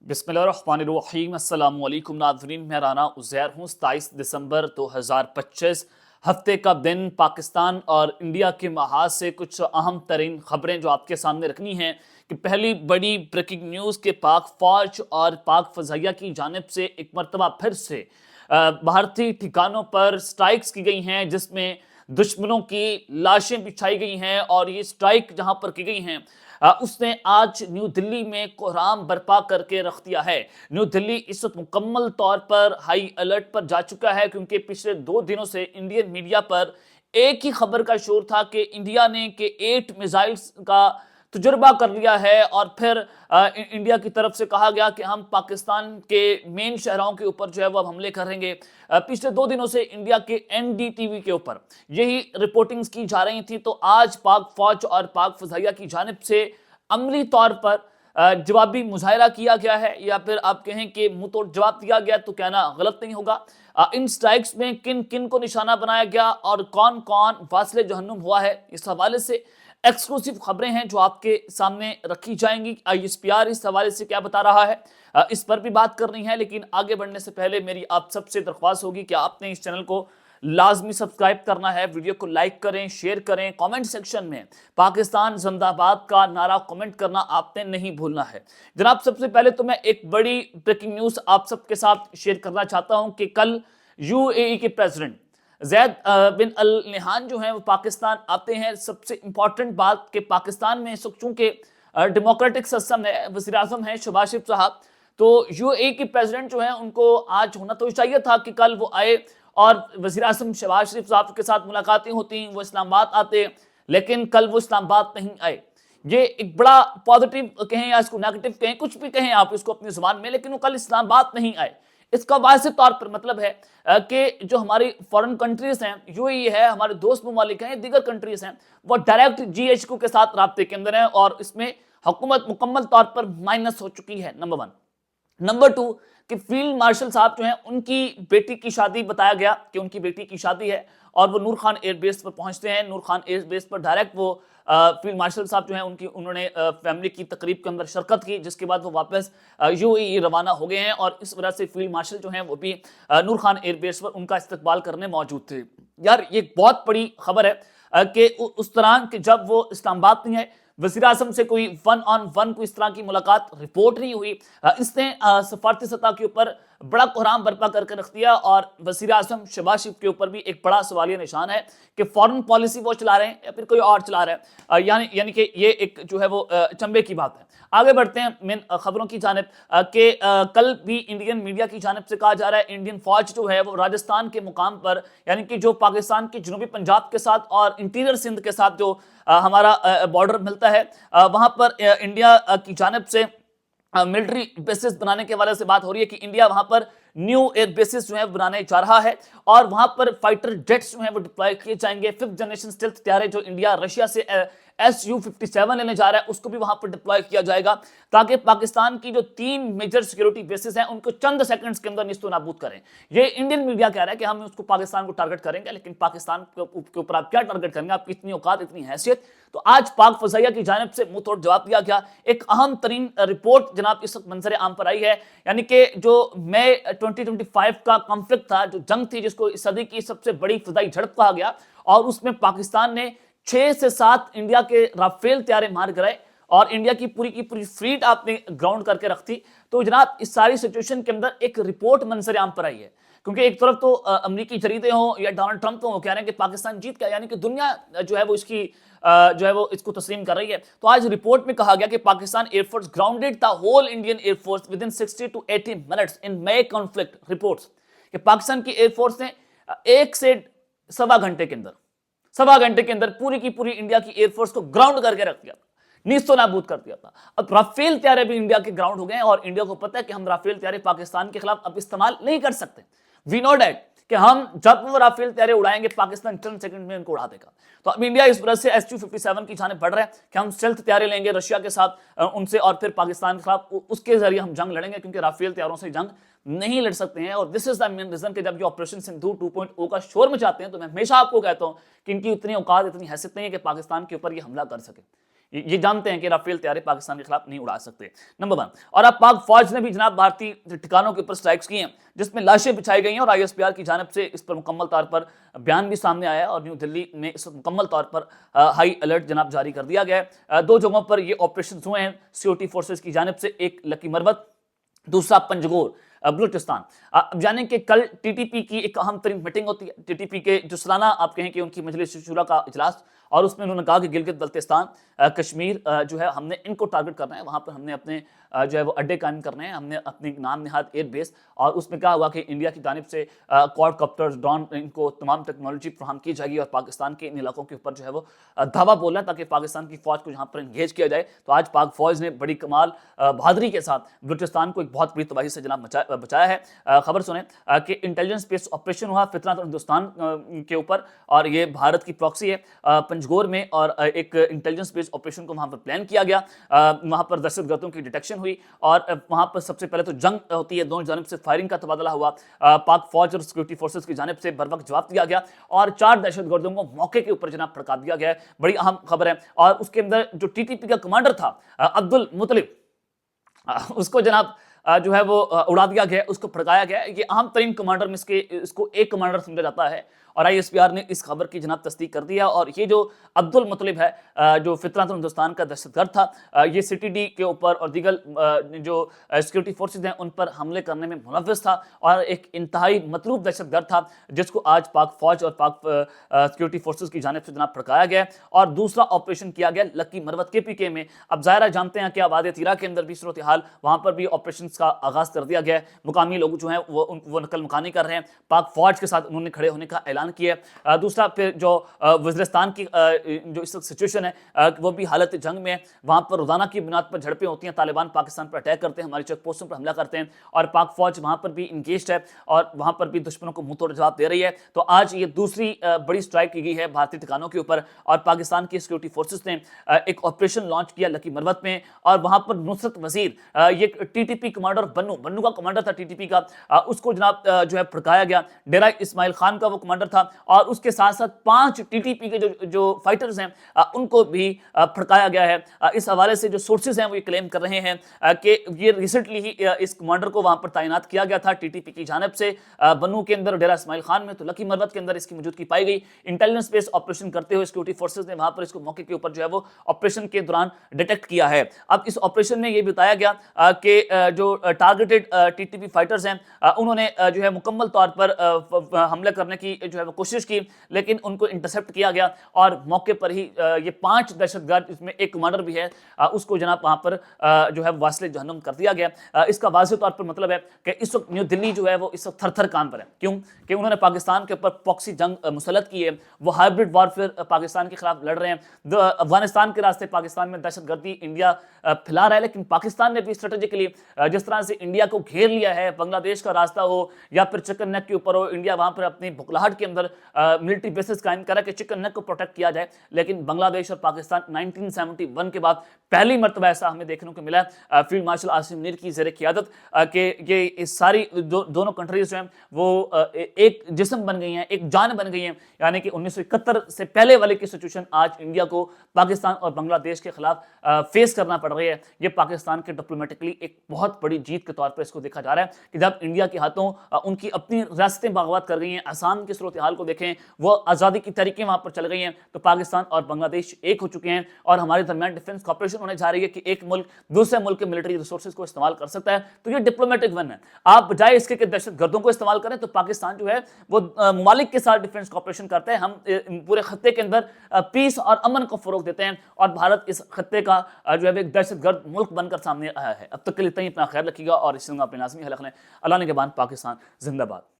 बिस्मिल्लाहिर्रहमानिर्रहीम। अस्सलाम वालेकुम नाज़रीन, मैं राना उज़ैर हूँ। 27 दिसंबर 2025 हफ्ते का दिन। पाकिस्तान और इंडिया के महाज से कुछ अहम तरीन खबरें जो आपके सामने रखनी हैं कि पहली बड़ी ब्रेकिंग न्यूज़ के पाक फ़ौज और पाक फ़ज़ाइया की जानिब से एक मरतबा फिर से भारतीय ठिकानों पर स्ट्राइक्स की गई हैं, जिसमें दुश्मनों की लाशें बिछाई गई हैं। और ये स्ट्राइक जहां पर की गई हैं उसने आज न्यू दिल्ली में कोहराम बर्पा करके रख दिया है। न्यू दिल्ली इस वक्त मुकम्मल तौर पर हाई अलर्ट पर जा चुका है, क्योंकि पिछले 2 दिनों से इंडियन मीडिया पर एक ही खबर का शोर था कि इंडिया ने के 8 मिसाइल्स का तजुर्बा कर लिया है। और फिर इंडिया की तरफ से कहा गया कि हम पाकिस्तान के मेन शहरों के ऊपर जो है वो अब हमले करेंगे। पिछले 2 दिनों से इंडिया के एनडीटीवी के ऊपर यही रिपोर्टिंग्स की जा रही थी। तो आज पाक फौज और पाक फजाइया की जानिब से अमली तौर पर जवाबी मुजाहरा किया गया है, या फिर आप कहें कि मुंह तोड़ जवाब दिया गया तो कहना गलत नहीं होगा। इन स्ट्राइक्स में किन किन को निशाना बनाया गया और कौन कौन वासिले जहन्नुम हुआ है, इस हवाले से एक्सक्लूसिव खबरें हैं जो आपके सामने रखी जाएंगी। आईएसपीआर इस हवाले से क्या बता रहा है, इस पर भी बात करनी है। लेकिन आगे बढ़ने से पहले मेरी आप सबसे दरख्वास्त होगी कि आपने इस चैनल को लाजमी सब्सक्राइब करना है, वीडियो को लाइक करें, शेयर करें, कमेंट सेक्शन में पाकिस्तान जिंदाबाद का नारा कमेंट करना आपने नहीं भूलना है। जनाब, सबसे पहले तो मैं एक बड़ी ब्रेकिंग न्यूज़ आप सबके साथ शेयर करना चाहता हूं कि कल यूएई के प्रेसिडेंट ज़ैद बिन अल नहान जो हैं वो पाकिस्तान आते हैं। सबसे इंपॉर्टेंट बात कि पाकिस्तान में चूंकि डेमोक्रेटिक सिस्टम है, वज़ीर आज़म है शहबाज शरीफ साहब, तो यूएई के प्रेसिडेंट जो हैं उनको आज होना तो चाहिए था कि कल वो आए और वज़ीर आज़म शहबाज शरीफ साहब के साथ मुलाकातें होती, वो इस्लामाबाद आते, लेकिन कल वो इस्लामाबाद नहीं आए। ये एक बड़ा पॉजिटिव कहें या इसको नेगेटिव कहें, कुछ भी कहें आप इसको अपनी जुबान में, लेकिन वो कल इस्लामाबाद नहीं आए। इसका वाज़ेह तौर पर मतलब है कि जो हमारी फॉरेन कंट्रीज हैं, यूएई है, हमारे दोस्त ममालिक हैं, दीगर कंट्रीज हैं, वो डायरेक्ट जीएचक्यू के साथ राब्ते के अंदर हैं और इसमें हुकूमत मुकम्मल तौर पर माइनस हो चुकी है। नंबर 1। नंबर 2 कि फील्ड मार्शल साहब जो हैं उनकी बेटी की शादी, बताया गया कि उनकी बेटी की शादी है और वो नूर खान एयरबेस पर पहुंचते हैं। नूर खान एयरबेस पर डायरेक्ट वो फील्ड मार्शल साहब जो हैं उन्होंने फैमिली की तकरीब के अंदर शिरकत की, जिसके बाद वो वापस यूएई रवाना हो गए हैं। और इस वजह से फील्ड मार्शल जो हैं वो भी नूर खान एयरबेस पर उनका इस्तकबाल करने मौजूद थे। यार, ये बहुत बड़ी खबर है कि उस तरह कि जब वो इस्लामाबाद नहीं आए, वज़ीर आज़म से कोई 1-on-1 कोई इस तरह की मुलाकात रिपोर्ट नहीं हुई, इसने सफारती सतह के ऊपर बड़ा कोहराम बर्पा करके रख दिया। और वज़ीर आज़म शहबाज शरीफ के ऊपर भी एक बड़ा सवालिया निशान है कि फॉरेन पॉलिसी वो चला रहे हैं या फिर कोई और चला रहा है। यानी कि ये एक जो है वो अचंभे की बात है। आगे बढ़ते हैं मेन खबरों की जानिब कि कल भी इंडियन मीडिया की जानिब से कहा जा रहा है इंडियन फौज जो है वो राजस्थान के मुकाम पर, यानी कि जो पाकिस्तान के जनूबी पंजाब के साथ और इंटीरियर सिंध के साथ जो हमारा बॉर्डर मिलता है, वहां पर इंडिया की जानिब से मिलिट्री बेसिस बनाने के हवाले से बात हो रही है कि इंडिया वहां पर न्यू एयर बेसिस जो है बनाने जा रहा है और वहां पर फाइटर जेट्स जो है वो डिप्लॉय किए जाएंगे। 5th जनरेशन स्टेल्थ तैयार जो इंडिया रशिया से SU-57 लेने जा रहा है, उसको भी वहां पर डिप्लॉय किया जाएगा, ताकि पाकिस्तान की जो 3 मेजर सिक्योरिटी बेसिस हैं उनको चंद सेकंड्स के अंदर निस्तो नाबूद करें। ये इंडियन मीडिया कह रहा है कि हम उसको पाकिस्तान को टारगेट करेंगे, लेकिन पाकिस्तान के ऊपर आप क्या टारगेट करेंगे, आपकी इतनी औकात, इतनी हैसियत? तो आज पाक फजाइया की जानिब से मुंह तोड़ जवाब दिया गया। एक अहम तरीन रिपोर्ट जनाब इस वक्त मंजर आम पर आई है, यानी कि जो मई 2025 का कॉन्फ्लिक्ट था, जो जंग थी जिसको इस सदी की सबसे बड़ी फजाई झड़प कहा गया, और उसमें पाकिस्तान ने 6 से 7 इंडिया के राफेल तैयारे मार गिराए और इंडिया की पूरी फ्लीट आपने ग्राउंड करके रखती। तो जनाब इस सारी सिचुएशन के अंदर एक रिपोर्ट मंजर आम पर आई है, क्योंकि एक तरफ तो अमरीकी जरीदे हों या डोनाल्ड ट्रंप हो, कह रहे हैं कि पाकिस्तान जीत गया, यानी कि दुनिया जो है वो इसकी जो है वो इसको तस्लीम कर रही है। तो आज रिपोर्ट में कहा गया कि Pakistan air force grounded the whole Indian air force within 60 to 80 minutes in May conflict. Reports कि पाकिस्तान की एयरफोर्स ने 1 से सवा घंटे के अंदर पूरी की पूरी इंडिया की एयरफोर्स को ग्राउंड करके रख दिया था, नीस्तो नाबूद कर दिया था। अब राफेल तैयारे भी इंडिया के ग्राउंड हो गए और इंडिया को पता है कि हम राफेल तैयारे पाकिस्तान के खिलाफ अब इस्तेमाल नहीं कर सकते। वी नो डैट कि हम जब वो राफेल तैयारे उड़ाएंगे पाकिस्तान चंद सेकंड में उनको उड़ा देगा। तो अब इंडिया इस वजह से SU-57 की जाने बढ़ रहा है कि हम स्टेल्थ तैयारे लेंगे रशिया के साथ उनसे, और फिर पाकिस्तान के खिलाफ उसके जरिए हम जंग लड़ेंगे, क्योंकि राफेल तैयारों से जंग नहीं लड़ सकते हैं। और this is the main reason कि जब ये ऑपरेशन सिंधु 2.0 का शोर मचाते हैं, तो मैं हमेशा आपको कहता हूं कि इनकी उतनी औकात, इतनी हैसियत नहीं है कि पाकिस्तान के ऊपर ये हमला कर सके। یہ جانتے ہیں کہ رافیل طیارے پاکستان کے خلاف نہیں اڑا سکتے، نمبر 1۔ اور اب پاک فوج نے بھی جناب بھارتی ٹھکانوں کے اوپر سٹرائکس کی ہیں جس میں لاشیں بچھائی گئی ہیں، اور ISPR کی جانب سے اس پر مکمل طور پر بیان بھی سامنے آیا ہے، اور نیو دلی میں اس وقت مکمل طور پر ہائی الرٹ جناب جاری کر دیا گیا ہے۔ 2 جگہوں پر یہ آپریشنز ہوئے ہیں سیکورٹی فورسز کی جانب سے، ایک لکی مروت، دوسرا پنجگور بلوچستان۔ اب جانیں کہ کل TTP کی ایک اہم ترین میٹنگ ہوتی ہے، TTP کے جو سالانہ آپ کہیں کہ ان کی مجلس شورا کا اجلاس، اور اس میں انہوں نے کہا کہ گلگت بلتستان، کشمیر جو ہے ہم نے ان کو ٹارگٹ کرنا ہے، وہاں پر ہم نے اپنے جو ہے وہ اڈے قائم کرنے ہیں، ہم نے اپنے نام نہاد ایئر بیس، اور اس میں کہا ہوا کہ انڈیا کی جانب سے کوڈ کاپٹرز، ڈرون، ان کو تمام ٹیکنالوجی فراہم کی جائے گی، اور پاکستان کے ان علاقوں کے اوپر جو ہے وہ دھاوا بولنا ہے تاکہ پاکستان کی فوج کو یہاں پر انگیج کیا جائے۔ تو آج پاک فوج نے بڑی کمال بہادری کے ساتھ بلوچستان کو ایک بہت بڑی تباہی سے جناب بچایا ہے۔ خبر سنیں کہ انٹیلیجنس بیس آپریشن ہوا فطرت اور ہندوستان کے اوپر، اور یہ بھارت کی پراکسی ہے پنجگور میں، اور ایک انٹیلیجنس بیس آپریشن کو وہاں پر پلان کیا گیا، وہاں پر دہشت گردوں کی ڈیٹیکشن ہوئی، اور وہاں پر سب سے پہلے تو جنگ ہوتی ہے، دونوں جانب سے فائرنگ کا تبادلہ ہوا، پاک فوج اور سیکورٹی فورسز کی جانب سے بر وقت جواب دیا گیا، اور 4 دہشت گردوں کو موقع کے اوپر جناب پھڑکا دیا گیا ہے۔ بڑی اہم خبر ہے۔ اور اس کے اندر جو TTP کا کمانڈر تھا عبد المطلب، اس کو جناب جو ہے وہ اڑا دیا گیا، اس کو پھڑکایا گیا۔ یہ اہم ترین کمانڈر میں اس کو ایک کمانڈر سمجھا جاتا ہے، اور ISPR نے اس خبر کی جناب تصدیق کر دیا، اور یہ جو عبد المطلب ہے جو فطرت ہندوستان کا دہشت گرد تھا، یہ CTD کے اوپر اور دیگر جو سیکورٹی فورسز ہیں ان پر حملے کرنے میں ملوث تھا، اور ایک انتہائی مطلوب دہشت گرد تھا جس کو آج پاک فوج اور پاک سیکورٹی فورسز کی جانب سے جناب پھڑکایا گیا، اور دوسرا آپریشن کیا گیا لکی مروت KPK میں۔ اب ظاہرہ جانتے ہیں کہ وادی تیرا کے اندر بھی صورتحال، وہاں پر بھی آپریشنز کا آغاز کر دیا گیا ہے، مقامی لوگ جو ہیں وہ نقل مکانی کر رہے ہیں، پاک فوج کے ساتھ انہوں نے کھڑے ہونے کا اعلان کیا ہے۔ دوسرا پھر جو وزیرستان کی جو اس وقت سچویشن ہے وہ بھی حالت جنگ میں ہے، وہاں پر روزانہ کی بنیاد پر جھڑپیں ہوتی ہیں، طالبان پاکستان پر اٹیک کرتے ہیں، ہماری چیک پوسٹوں پر حملہ کرتے ہیں، اور پاک فوج وہاں پر بھی انگیجڈ ہے، اور وہاں پر بھی دشمنوں کو منہ توڑ جواب دے رہی ہے۔ تو آج یہ دوسری بڑی سٹرائک کی گئی ہے بھارتی ٹھکانوں کے اوپر، اور پاکستان کی سیکورٹی فورسز نے ایک آپریشن لانچ کیا لکی مروت میں، اور وہاں پر نصرت وزیر یہ TTP کمانڈر بنو کا کمانڈر تھا TTP کا، اس کو جناب جو ہے پھڑکایا گیا، ڈیرہ اسماعیل خان کا وہ کمانڈر تھا، اور اس کے ساتھ ساتھ 5 TTP کے جو فائٹرز ہیں ان کو بھی پھڑکایا گیا ہے۔ اس حوالے سے جو سورسز ہیں وہ یہ کلیم کر رہے ہیں کہ یہ ریسنٹلی ہی اس کمانڈر کو وہاں پر تعینات کیا گیا تھا TTP کی جانب سے بنو کے اندر، ڈیرہ اسماعیل خان میں، تو لکی مروت کے اندر اس کی موجودگی پائی گئی۔ انٹیلیجنس بیس آپریشن کرتے ہوئے سیکورٹی فورسز نے وہاں پر اس کو موقع کے اوپر جو ہے وہ آپریشن کے دوران ڈیٹیکٹ کیا ہے۔ اب اس آپریشن میں یہ بتایا گیا کہ جو ٹارگیٹڈ TTP فائٹرز ہیں انہوں نے جو ہے مکمل طور پر حملے کرنے کی جو ہے وہ کوشش کی، لیکن ان کو انٹرسپٹ کیا گیا، اور موقع پر ہی یہ 5 دہشت گرد، اس میں ایک کمانڈر بھی ہے، اس کو جناب وہاں پر جو ہے واصل جہنم کر دیا گیا۔ اس کا واضح طور پر مطلب ہے کہ اس وقت نیو دلی جو ہے وہ اس وقت تھر تھر کام پر ہے، کیوں کہ انہوں نے پاکستان کے اوپر پراکسی جنگ مسلط کی ہے، وہ ہائبرڈ وارفیئر پاکستان کے خلاف لڑ رہے ہیں، افغانستان کے راستے پاکستان میں دہشت گردی انڈیا پھیلا رہا ہے، لیکن پاکستان نے بھی اسٹریٹجکلی جس طرح سے انڈیا کو گھیر لیا ہے، بنگلہ دیش کا راستہ ہو یا پھر چکن نیک کے اوپر ہو، انڈیا وہاں پر اپنی بھکلاہٹ کے اندر ملٹری بیسز قائم کرا کہ چکن نیک کو پروٹیکٹ کیا جائے، لیکن بنگلہ دیش اور پاکستان 1971 کے بعد پہلی مرتبہ ایسا ہمیں دیکھنے کو ملا ہے فیلڈ مارشل عاصم منیر کی زیر قیادت کہ یہ ساری دونوں کنٹریز جو ہیں وہ ایک جسم بن گئی ہیں، ایک جان بن گئی ہیں، یعنی کہ 1971 سے پہلے والے کی سچویشن آج انڈیا کو پاکستان اور بنگلہ دیش کے خلاف فیس کرنا پڑ رہی ہے۔ یہ پاکستان کے ڈپلومیٹکلی ایک بہت بڑی جیت کے طور پر اس کو دیکھا جا رہا ہے کہ جب انڈیا کے ہاتھوں ان کی اپنی ریاستیں بغاوت کر گئی ہیں، آسام کی صورتحال کو دیکھیں، وہ آزادی کی تحریکیں وہاں پر چل گئی ہیں، تو پاکستان اور بنگلہ دیش ایک ہو چکے ہیں، اور ہمارے درمیان ڈیفنس کوآپریشن ہونے جا رہی ہے کہ ایک ملک دوسرے ملک کے ملٹری ریسورسز کو استعمال کر سکتا ہے۔ تو یہ ڈپلومیٹک ون ہے، آپ بجائے اس کے کہ دہشت گردوں کو استعمال کریں تو پاکستان جو ہے وہ ممالک کے ساتھ ڈیفنس کوآپریشن کرتے ہیں، ہم پورے خطے کے اندر پیس اور امن کو فروغ دیتے ہیں، اور بھارت اس خطے کا جو ہے ایک دہشت گرد ملک بن کر سامنے آیا ہے۔ اب تک کے لیے اتنا ہی، اپنا خیال رکھیے گا، اور اس سے اپنے لازمی حلق لیں۔ اللہ نگہبان، پاکستان زندہ باد۔